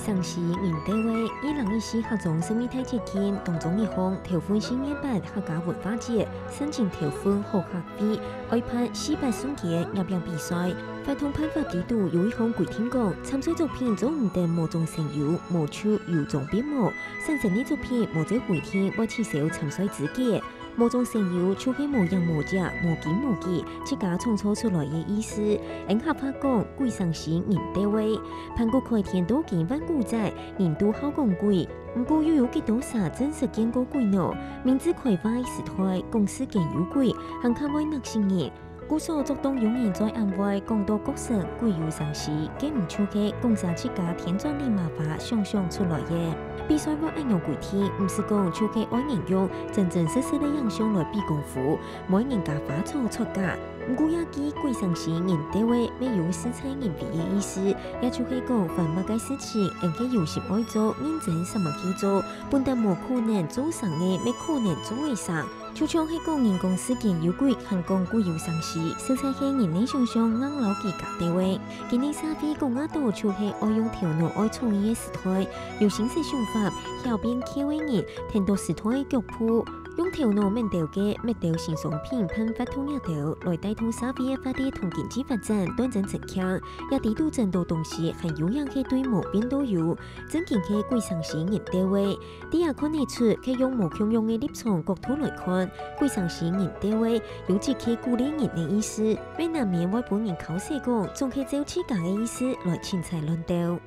上市年底位，2024合众生命体节庆当中一项条款新一版客家文化节申请条款合格费，外判400瞬间入样比赛。法通判罚制度有一项规定讲，参赛作品总唔得某种声优、某处有种编模，生成的作品某者回天或取消参赛资格。某种声优除非某样某者某件某件，自家创造出来的意思。按合法讲，贵上市年底位，盘古开天多见万古仔，年度好讲贵。唔过又有几多啥真实见过贵呢？明知开发时代公司更有贵，还卡为那些年。故所作动永远在安慰讲到角色贵有上市，给唔出嘅公司自家天专利麻法想象出来嘅。比赛我按用规定，唔是讲出嘅爱人用真真实实的样相来比功夫，每人家花错出价。唔过也记贵上市年底位没有私产人费嘅意思，也就系讲凡乜嘅事情，人家有心爱做，认真什么去做，本得冇可能做上嘅，没可能做为上。就像系讲人公司见有贵，还讲贵有上市，实在系人哋想象硬老几格地位。今年沙飞讲啊多就系爱用头脑爱创意嘅时代，用新式想法，后边企位人听到时代嘅脚步。用头脑面对嘅咩到新商品喷发通一条，来带动沙飞发啲同经济发展端正增强，也地度真多东西很有样嘅对某边都有，真见嘅贵上市年底位，啲也看得出佢用无强用嘅立场角度来看，贵上市年底位有只佢鼓励人嘅意思，咩难免为本人考试讲，仲系照自家嘅意思来钱财乱掉。